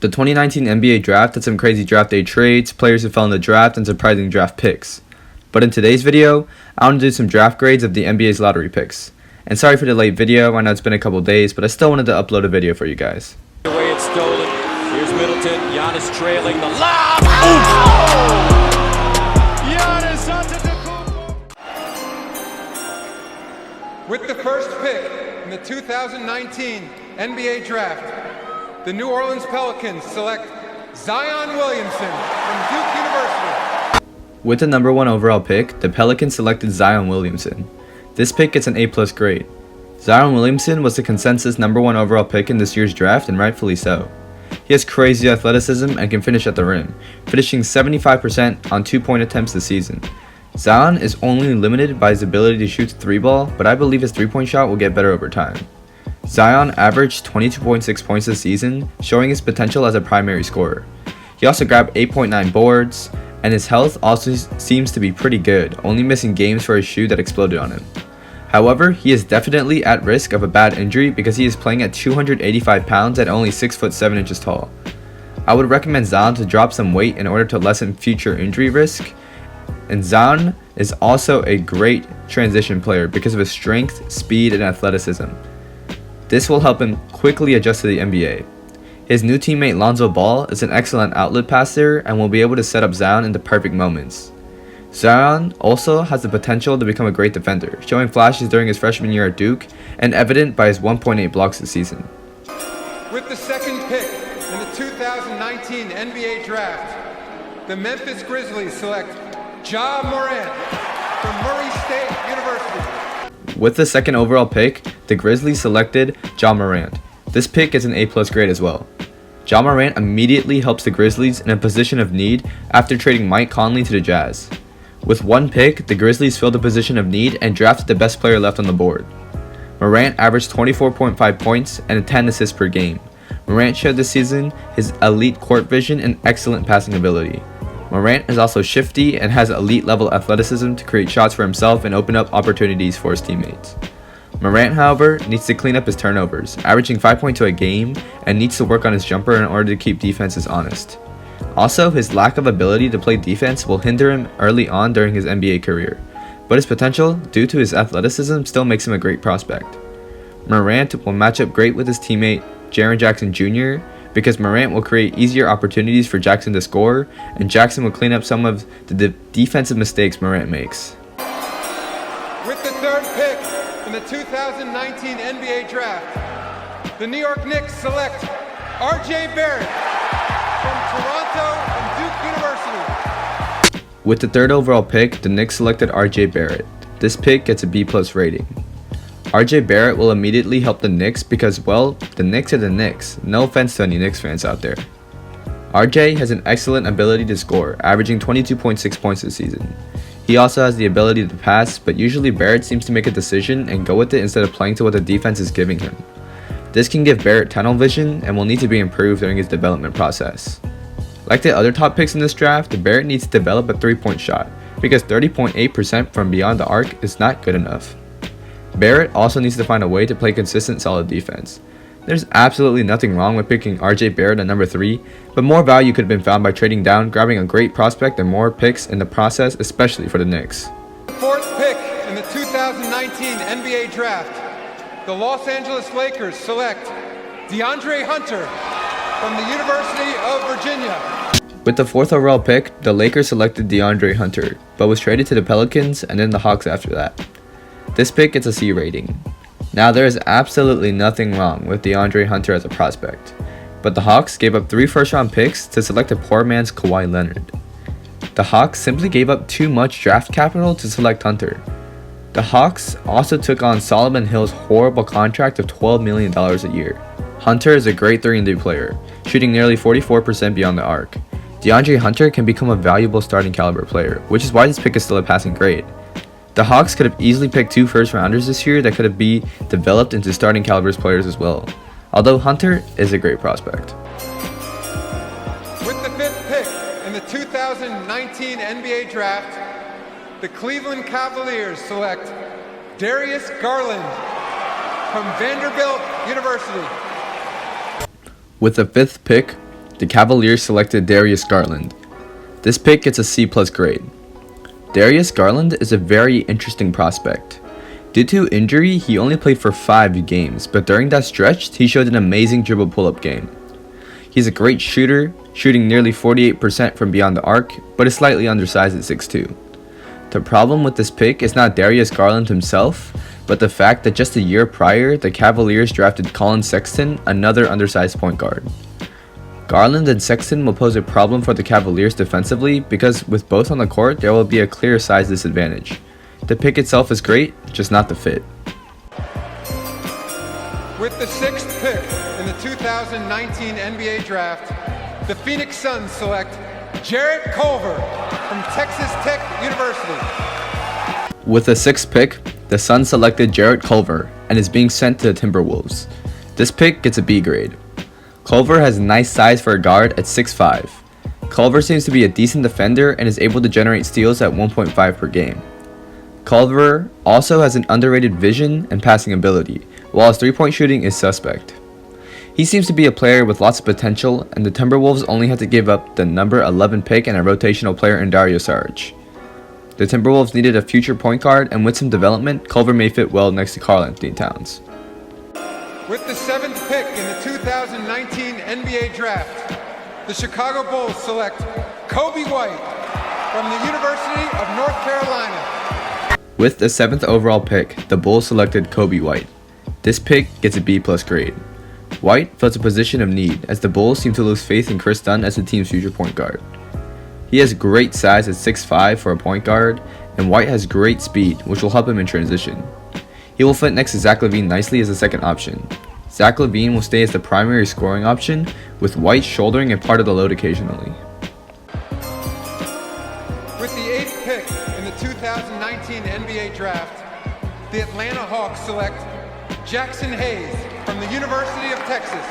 The 2019 NBA draft had some crazy draft day trades, players who fell in the draft, and surprising draft picks. But in today's video, I want to do some draft grades of the NBA's lottery picks. And sorry for the late video, I know it's been a couple days, but I still wanted to upload a video for you guys. The way it's stolen. Here's Middleton. Giannis trailing the lob. Oh! Giannis Antetokounmpo. With the first pick in the 2019 NBA Draft, the New Orleans Pelicans select Zion Williamson from Duke University. With the number 1 overall pick, the Pelicans selected Zion Williamson. This pick gets an A+ grade. Zion Williamson was the consensus number 1 overall pick in this year's draft, and rightfully so. He has crazy athleticism and can finish at the rim, finishing 75% on 2-point attempts this season. Zion is only limited by his ability to shoot the 3-ball, but I believe his 3-point shot will get better over time. Zion averaged 22.6 points this season, showing his potential as a primary scorer. He also grabbed 8.9 boards, and his health also seems to be pretty good, only missing games for his shoe that exploded on him. However, he is definitely at risk of a bad injury because he is playing at 285 pounds at only 6'7" tall. I would recommend Zion to drop some weight in order to lessen future injury risk, and Zion is also a great transition player because of his strength, speed, and athleticism. This will help him quickly adjust to the NBA. His new teammate Lonzo Ball is an excellent outlet passer and will be able to set up Zion in the perfect moments. Zion also has the potential to become a great defender, showing flashes during his freshman year at Duke and evident by his 1.8 blocks this season. With the second pick in the 2019 NBA Draft, the Memphis Grizzlies select Ja Morant from Murray State University. With the second overall pick, the Grizzlies selected Ja Morant. This pick is an A+ grade as well. Ja Morant immediately helps the Grizzlies in a position of need after trading Mike Conley to the Jazz. With one pick, the Grizzlies filled the position of need and drafted the best player left on the board. Morant averaged 24.5 points and 10 assists per game. Morant showed this season his elite court vision and excellent passing ability. Morant is also shifty and has elite level athleticism to create shots for himself and open up opportunities for his teammates. Morant, however, needs to clean up his turnovers, averaging 5.2 a game, and needs to work on his jumper in order to keep defenses honest. Also, his lack of ability to play defense will hinder him early on during his NBA career, but his potential, due to his athleticism, still makes him a great prospect. Morant will match up great with his teammate Jaren Jackson Jr., because Morant will create easier opportunities for Jackson to score, and Jackson will clean up some of the defensive mistakes Morant makes. With the third pick in the 2019 NBA Draft, the New York Knicks select R.J. Barrett from Toronto and Duke University. With the third overall pick, the Knicks selected R.J. Barrett. This pick gets a B+ rating. R.J. Barrett will immediately help the Knicks because, well, the Knicks are the Knicks. No offense to any Knicks fans out there. R.J. has an excellent ability to score, averaging 22.6 points this season. He also has the ability to pass, but usually Barrett seems to make a decision and go with it instead of playing to what the defense is giving him. This can give Barrett tunnel vision and will need to be improved during his development process. Like the other top picks in this draft, Barrett needs to develop a 3-point shot, because 30.8% from beyond the arc is not good enough. Barrett also needs to find a way to play consistent solid defense. There's absolutely nothing wrong with picking R.J. Barrett at number 3, but more value could have been found by trading down, grabbing a great prospect and more picks in the process, especially for the Knicks. Fourth pick in the 2019 NBA Draft, the Los Angeles Lakers select DeAndre Hunter from the University of Virginia. With the 4th overall pick, the Lakers selected DeAndre Hunter, but was traded to the Pelicans and then the Hawks after that. This pick gets a C rating. Now, there is absolutely nothing wrong with DeAndre Hunter as a prospect, but the Hawks gave up 3 first-round picks to select a poor man's Kawhi Leonard. The Hawks simply gave up too much draft capital to select Hunter. The Hawks also took on Solomon Hill's horrible contract of $12 million a year. Hunter is a great 3-and-D player, shooting nearly 44% beyond the arc. DeAndre Hunter can become a valuable starting caliber player, which is why this pick is still a passing grade. The Hawks could have easily picked 2 first-rounders this year that could have been developed into starting caliber players as well, although Hunter is a great prospect. With the 5th pick in the 2019 NBA Draft, the Cleveland Cavaliers select Darius Garland from Vanderbilt University. With the 5th pick, the Cavaliers selected Darius Garland. This pick gets a C+ grade. Darius Garland is a very interesting prospect. Due to injury, he only played for 5 games, but during that stretch, he showed an amazing dribble pull-up game. He's a great shooter, shooting nearly 48% from beyond the arc, but is slightly undersized at 6'2". The problem with this pick is not Darius Garland himself, but the fact that just a year prior, the Cavaliers drafted Colin Sexton, another undersized point guard. Garland and Sexton will pose a problem for the Cavaliers defensively because with both on the court, there will be a clear size disadvantage. The pick itself is great, just not the fit. With the 6th pick in the 2019 NBA Draft, the Phoenix Suns select Jarrett Culver from Texas Tech University. With the 6th pick, the Suns selected Jarrett Culver and is being sent to the Timberwolves. This pick gets a B grade. Culver has nice size for a guard at 6'5". Culver seems to be a decent defender and is able to generate steals at 1.5 per game. Culver also has an underrated vision and passing ability, while his 3-point shooting is suspect. He seems to be a player with lots of potential, and the Timberwolves only had to give up the number 11 pick and a rotational player in Dario Saric. The Timberwolves needed a future point guard, and with some development, Culver may fit well next to Karl-Anthony Towns. With the 7th pick in the 2019 NBA Draft, the Chicago Bulls select Kobe White from the University of North Carolina. With the 7th overall pick, the Bulls selected Kobe White. This pick gets a B+ grade. White fills a position of need as the Bulls seem to lose faith in Chris Dunn as the team's future point guard. He has great size at 6'5" for a point guard, and White has great speed, which will help him in transition. He will fit next to Zach LaVine nicely as a second option. Zach LaVine will stay as the primary scoring option, with White shouldering a part of the load occasionally. With the 8th pick in the 2019 NBA Draft, the Atlanta Hawks select Jackson Hayes from the University of Texas.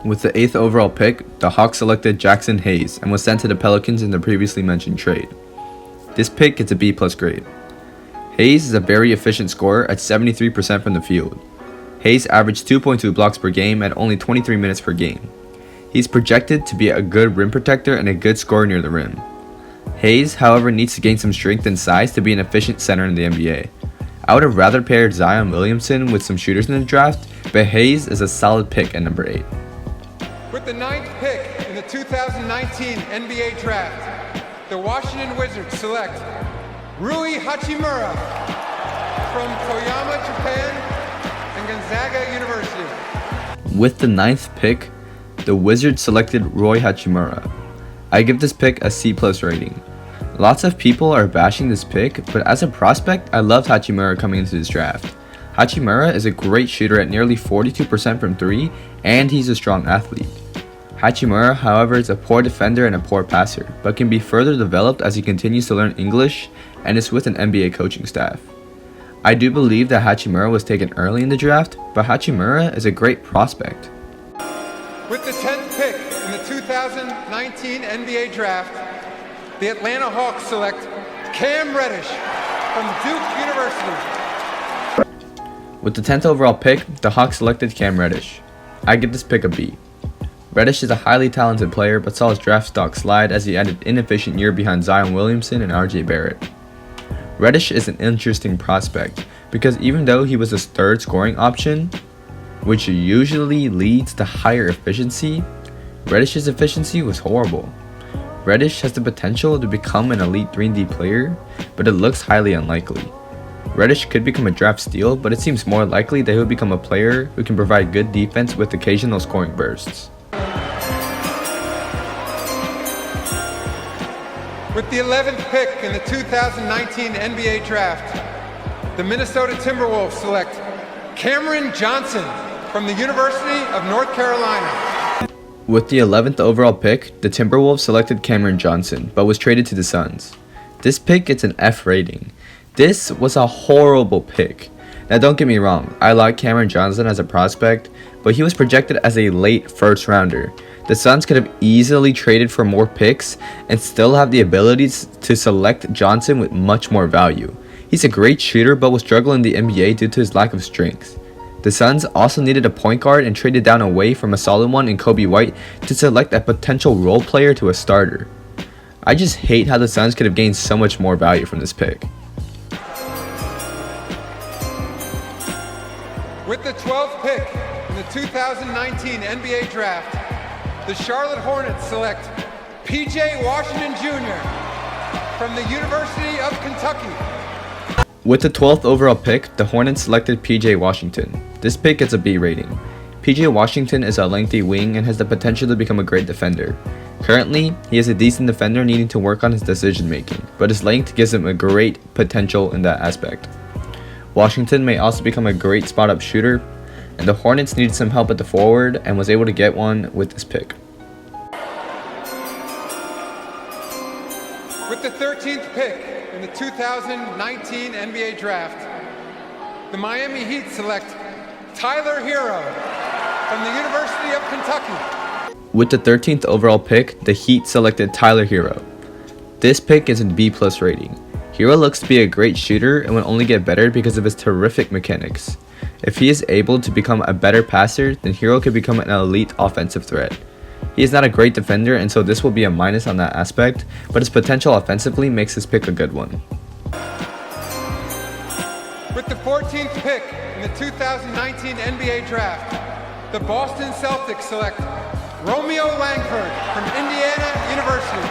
With the 8th overall pick, the Hawks selected Jackson Hayes and was sent to the Pelicans in the previously mentioned trade. This pick gets a B+ grade. Hayes is a very efficient scorer at 73% from the field. Hayes averaged 2.2 blocks per game at only 23 minutes per game. He's projected to be a good rim protector and a good scorer near the rim. Hayes, however, needs to gain some strength and size to be an efficient center in the NBA. I would have rather paired Zion Williamson with some shooters in the draft, but Hayes is a solid pick at number 8. With the 9th pick in the 2019 NBA Draft, the Washington Wizards select Rui Hachimura from Toyama, Japan, and Gonzaga University. With the 9th pick, the Wizards selected Rui Hachimura. I give this pick a C+ rating. Lots of people are bashing this pick, but as a prospect, I loved Hachimura coming into this draft. Hachimura is a great shooter at nearly 42% from 3, and he's a strong athlete. Hachimura, however, is a poor defender and a poor passer, but can be further developed as he continues to learn English and is with an NBA coaching staff. I do believe that Hachimura was taken early in the draft, but Hachimura is a great prospect. With the 10th pick in the 2019 NBA Draft, the Atlanta Hawks select Cam Reddish from Duke University. With the 10th overall pick, the Hawks selected Cam Reddish. I give this pick a B. Reddish is a highly talented player, but saw his draft stock slide as he had an inefficient year behind Zion Williamson and RJ Barrett. Reddish is an interesting prospect because even though he was his 3rd scoring option, which usually leads to higher efficiency, Reddish's efficiency was horrible. Reddish has the potential to become an elite 3D player, but it looks highly unlikely. Reddish could become a draft steal, but it seems more likely that he'll become a player who can provide good defense with occasional scoring bursts. With the 11th pick in the 2019 NBA Draft, the Minnesota Timberwolves select Cameron Johnson from the University of North Carolina. With the 11th overall pick, the Timberwolves selected Cameron Johnson, but was traded to the Suns. This pick gets an F rating. This was a horrible pick. Now don't get me wrong, I like Cameron Johnson as a prospect, but he was projected as a late 1st rounder. The Suns could have easily traded for more picks and still have the ability to select Johnson with much more value. He's a great shooter but will struggle in the NBA due to his lack of strength. The Suns also needed a point guard and traded down away from a solid one in Kobe White to select a potential role player to a starter. I just hate how the Suns could have gained so much more value from this pick. With the 12th pick in the 2019 NBA Draft, the Charlotte Hornets select P.J. Washington Jr. from the University of Kentucky. With the 12th overall pick, the Hornets selected P.J. Washington. This pick gets a B rating. P.J. Washington is a lengthy wing and has the potential to become a great defender. Currently, he is a decent defender needing to work on his decision making, but his length gives him a great potential in that aspect. Washington may also become a great spot-up shooter, and the Hornets needed some help at the forward and was able to get one with this pick. With the 13th pick in the 2019 NBA Draft, the Miami Heat select Tyler Hero from the University of Kentucky. With the 13th overall pick, the Heat selected Tyler Hero. This pick is a B+ rating. Hero looks to be a great shooter and will only get better because of his terrific mechanics. If he is able to become a better passer, then Hero could become an elite offensive threat. He is not a great defender, and so this will be a minus on that aspect, but his potential offensively makes this pick a good one. With the 14th pick in the 2019 NBA Draft, the Boston Celtics select Romeo Langford from Indiana University.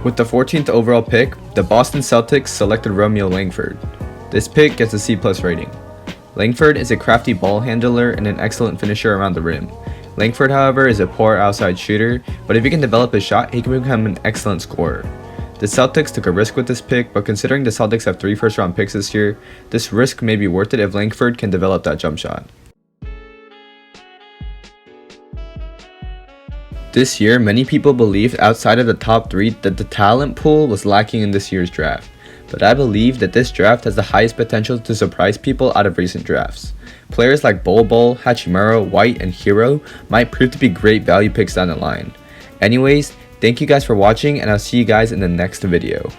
With the 14th overall pick, the Boston Celtics selected Romeo Langford. This pick gets a C+ rating. Langford is a crafty ball handler and an excellent finisher around the rim. Langford, however, is a poor outside shooter, but if he can develop his shot, he can become an excellent scorer. The Celtics took a risk with this pick, but considering the Celtics have 3 first-round picks this year, this risk may be worth it if Langford can develop that jump shot. This year, many people believed outside of the top 3 that the talent pool was lacking in this year's draft, but I believe that this draft has the highest potential to surprise people out of recent drafts. Players like Bol Bol, Hachimura, White, and Hero might prove to be great value picks down the line. Anyways, thank you guys for watching, and I'll see you guys in the next video.